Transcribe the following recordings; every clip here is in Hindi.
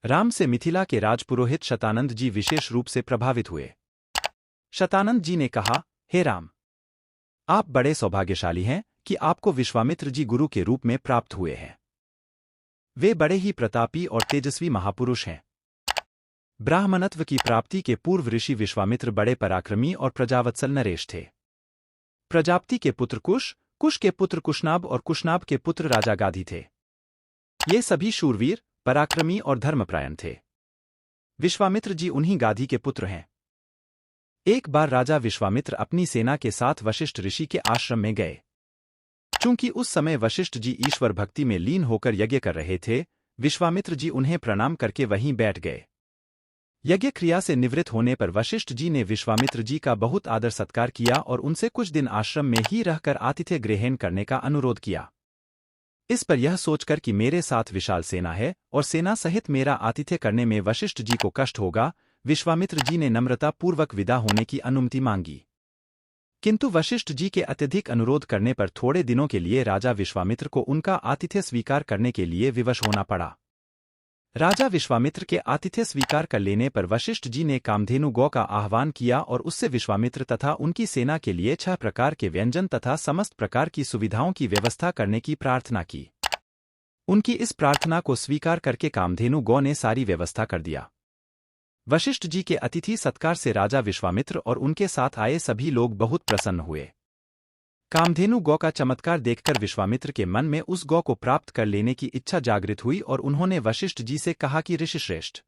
राम से मिथिला के राजपुरोहित शतानंद जी विशेष रूप से प्रभावित हुए। शतानंद जी ने कहा, हे राम, आप बड़े सौभाग्यशाली हैं कि आपको विश्वामित्र जी गुरु के रूप में प्राप्त हुए हैं। वे बड़े ही प्रतापी और तेजस्वी महापुरुष हैं। ब्राह्मणत्व की प्राप्ति के पूर्व ऋषि विश्वामित्र बड़े पराक्रमी और प्रजावत्सल नरेश थे। प्रजापति के पुत्र कुश, कुश के पुत्र कुशनाभ और कुशनाभ के पुत्र राजा गाधी थे। ये सभी शूरवीर, पराक्रमी और धर्मपरायण थे। विश्वामित्र जी उन्हीं गाधी के पुत्र हैं। एक बार राजा विश्वामित्र अपनी सेना के साथ वशिष्ठ ऋषि के आश्रम में गए। चूंकि उस समय वशिष्ठ जी ईश्वर भक्ति में लीन होकर यज्ञ कर रहे थे, विश्वामित्र जी उन्हें प्रणाम करके वहीं बैठ गए। यज्ञ क्रिया से निवृत्त होने पर वशिष्ठ जी ने विश्वामित्र जी का बहुत आदर सत्कार किया और उनसे कुछ दिन आश्रम में ही रहकर आतिथ्य ग्रहण करने का अनुरोध किया। इस पर यह सोचकर कि मेरे साथ विशाल सेना है और सेना सहित मेरा आतिथ्य करने में वशिष्ठ जी को कष्ट होगा, विश्वामित्र जी ने नम्रतापूर्वक विदा होने की अनुमति मांगी। किंतु वशिष्ठ जी के अत्यधिक अनुरोध करने पर थोड़े दिनों के लिए राजा विश्वामित्र को उनका आतिथ्य स्वीकार करने के लिए विवश होना पड़ा। राजा विश्वामित्र के आतिथ्य स्वीकार कर लेने पर वशिष्ठ जी ने कामधेनु गौ का आह्वान किया और उससे विश्वामित्र तथा उनकी सेना के लिए 6 प्रकार के व्यंजन तथा समस्त प्रकार की सुविधाओं की व्यवस्था करने की प्रार्थना की। उनकी इस प्रार्थना को स्वीकार करके कामधेनु गौ ने सारी व्यवस्था कर दिया। वशिष्ठ जी के अतिथि सत्कार से राजा विश्वामित्र और उनके साथ आए सभी लोग बहुत प्रसन्न हुए। कामधेनु गौ का चमत्कार देखकर विश्वामित्र के मन में उस गौ को प्राप्त कर लेने की इच्छा जागृत हुई और उन्होंने वशिष्ठ जी से कहा कि ऋषिश्रेष्ठ,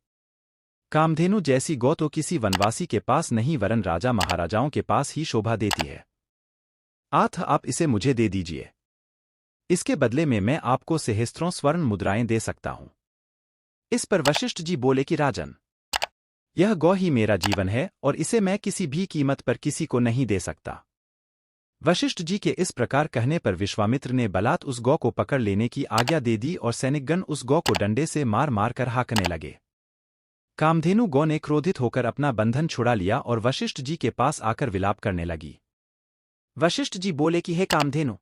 कामधेनु जैसी गौ तो किसी वनवासी के पास नहीं वरन राजा महाराजाओं के पास ही शोभा देती है। आथ आप इसे मुझे दे दीजिए। इसके बदले में मैं आपको सहस्त्रों स्वर्ण मुद्राएं दे सकता हूं। इस पर वशिष्ठ जी बोले कि राजन, यह गौ ही मेरा जीवन है और इसे मैं किसी भी कीमत पर किसी को नहीं दे सकता। वशिष्ठ जी के इस प्रकार कहने पर विश्वामित्र ने बलात् उस गौ को पकड़ लेने की आज्ञा दे दी और सैनिकगण उस गौ को डंडे से मार मार कर हाँकने लगे। कामधेनु गौ ने क्रोधित होकर अपना बंधन छुड़ा लिया और वशिष्ठ जी के पास आकर विलाप करने लगी। वशिष्ठ जी बोले कि हे कामधेनु,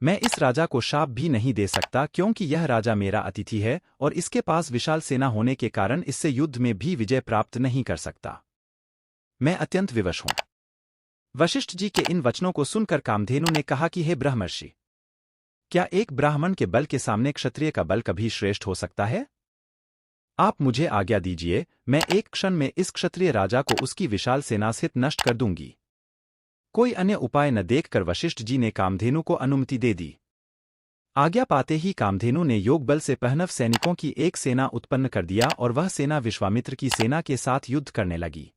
मैं इस राजा को शाप भी नहीं दे सकता क्योंकि यह राजा मेरा अतिथि है और इसके पास विशाल सेना होने के कारण इससे युद्ध में भी विजय प्राप्त नहीं कर सकता। मैं अत्यंत विवश हूं। वशिष्ठ जी के इन वचनों को सुनकर कामधेनु ने कहा कि हे ब्रह्मर्षि, क्या एक ब्राह्मण के बल के सामने क्षत्रिय का बल कभी श्रेष्ठ हो सकता है? आप मुझे आज्ञा दीजिए, मैं एक क्षण में इस क्षत्रिय राजा को उसकी विशाल सेना सहित नष्ट कर दूंगी। कोई अन्य उपाय न देखकर वशिष्ठ जी ने कामधेनु को अनुमति दे दी। आज्ञा पाते ही कामधेनु ने योग बल से पहनव सैनिकों की एक सेना उत्पन्न कर दिया और वह सेना विश्वामित्र की सेना के साथ युद्ध करने लगी।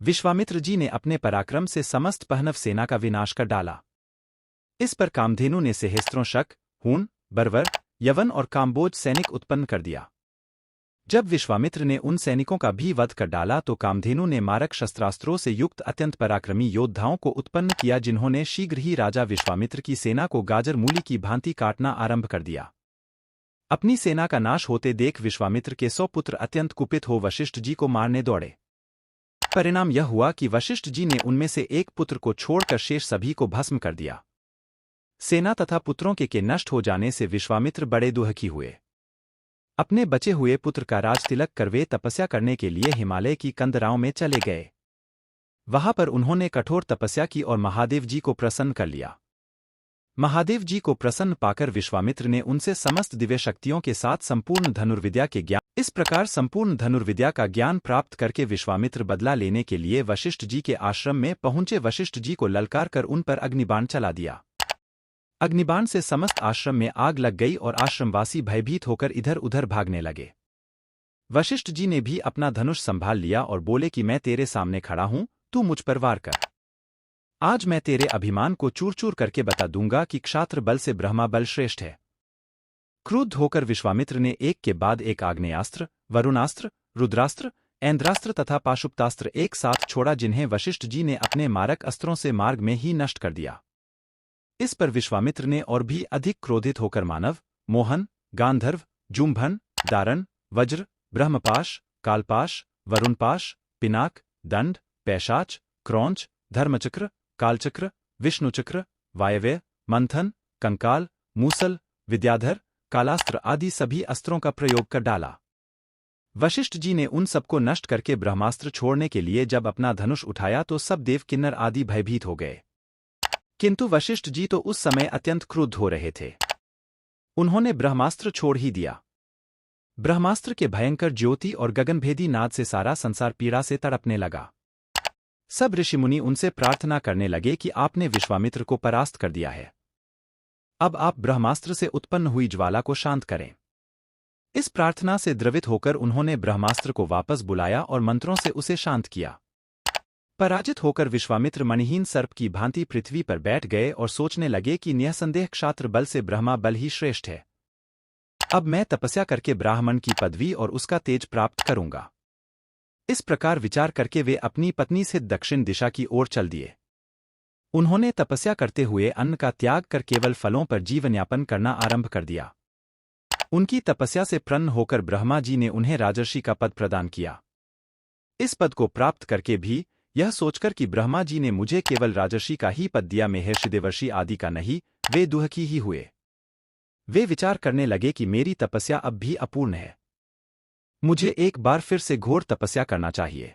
विश्वामित्र जी ने अपने पराक्रम से समस्त पहनव सेना का विनाश कर डाला। इस पर कामधेनु ने सहस्त्रों शक, हूण, बर्वर, यवन और काम्बोज सैनिक उत्पन्न कर दिया। जब विश्वामित्र ने उन सैनिकों का भी वध कर डाला तो कामधेनु ने मारक शस्त्रास्त्रों से युक्त अत्यंत पराक्रमी योद्धाओं को उत्पन्न किया जिन्होंने शीघ्र ही राजा विश्वामित्र की सेना को गाजर मूली की भांति काटना आरंभ कर दिया। अपनी सेना का नाश होते देख विश्वामित्र के 100 पुत्र अत्यंत कुपित हो वशिष्ठ जी को मारने दौड़े। परिणाम यह हुआ कि वशिष्ठ जी ने उनमें से एक पुत्र को छोड़कर शेष सभी को भस्म कर दिया। सेना तथा पुत्रों के नष्ट हो जाने से विश्वामित्र बड़े दुखी हुए। अपने बचे हुए पुत्र का राज तिलक कर वे तपस्या करने के लिए हिमालय की कंदराओं में चले गए। वहां पर उन्होंने कठोर तपस्या की और महादेव जी को प्रसन्न कर लिया। महादेव जी को प्रसन्न पाकर विश्वामित्र ने उनसे समस्त दिव्य शक्तियों के साथ संपूर्ण धनुर्विद्या के ज्ञान इस प्रकार संपूर्ण धनुर्विद्या का ज्ञान प्राप्त करके विश्वामित्र बदला लेने के लिए वशिष्ठ जी के आश्रम में पहुंचे। वशिष्ठ जी को ललकार कर उन पर अग्निबाण चला दिया। अग्निबाण से समस्त आश्रम में आग लग गई और आश्रमवासी भयभीत होकर इधर उधर भागने लगे। वशिष्ठ जी ने भी अपना धनुष संभाल लिया और बोले कि मैं तेरे सामने खड़ा हूं, तू मुझ पर वार कर। आज मैं तेरे अभिमान को चूर चूर करके बता दूंगा कि क्षात्र बल से ब्रह्मा बल श्रेष्ठ है। क्रुद्ध होकर विश्वामित्र ने एक के बाद एक आग्नेयास्त्र, वरुणास्त्र, रुद्रास्त्र, ऐन्द्रास्त्र तथा पाशुपतास्त्र एक साथ छोड़ा जिन्हें वशिष्ठ जी ने अपने मारक अस्त्रों से मार्ग में ही नष्ट कर दिया। इस पर विश्वामित्र ने और भी अधिक क्रोधित होकर मानव, मोहन, गांधर्व, जुम्भन, दारण, वज्र, ब्रह्मपाश, कालपाश, वरुणपाश, पिनाक, दंड, पैशाच, क्रौंच, धर्मचक्र, कालचक्र, विष्णुचक्र, वायव्य, मंथन, कंकाल, मूसल, विद्याधर, कालास्त्र आदि सभी अस्त्रों का प्रयोग कर डाला। वशिष्ठ जी ने उन सबको नष्ट करके ब्रह्मास्त्र छोड़ने के लिए जब अपना धनुष उठाया तो सब देव किन्नर आदि भयभीत हो गए। किंतु वशिष्ठ जी तो उस समय अत्यंत क्रुद्ध हो रहे थे। उन्होंने ब्रह्मास्त्र छोड़ ही दिया। ब्रह्मास्त्र के भयंकर ज्योति और गगनभेदी नाद से सारा संसार पीड़ा से तड़पने लगा। सब ऋषिमुनि उनसे प्रार्थना करने लगे कि आपने विश्वामित्र को परास्त कर दिया है, अब आप ब्रह्मास्त्र से उत्पन्न हुई ज्वाला को शांत करें। इस प्रार्थना से द्रवित होकर उन्होंने ब्रह्मास्त्र को वापस बुलाया और मंत्रों से उसे शांत किया। पराजित होकर विश्वामित्र मणिहीन सर्प की भांति पृथ्वी पर बैठ गए और सोचने लगे कि निःसंदेह क्षात्र बल से ब्रह्मा बल ही श्रेष्ठ है। अब मैं तपस्या करके ब्राह्मण की पदवी और उसका तेज प्राप्त करूंगा। इस प्रकार विचार करके वे अपनी पत्नी से दक्षिण दिशा की ओर चल दिए। उन्होंने तपस्या करते हुए अन्न का त्याग कर केवल फलों पर जीवनयापन करना आरंभ कर दिया। उनकी तपस्या से प्रसन्न होकर ब्रह्मा जी ने उन्हें राजर्षि का पद प्रदान किया। इस पद को प्राप्त करके भी यह सोचकर कि ब्रह्मा जी ने मुझे केवल राजर्षि का ही पद दिया, महर्षि देवर्षि आदि का नहीं, वे दुखी ही हुए। वे विचार करने लगे कि मेरी तपस्या अब भी अपूर्ण है, मुझे एक बार फिर से घोर तपस्या करना चाहिए।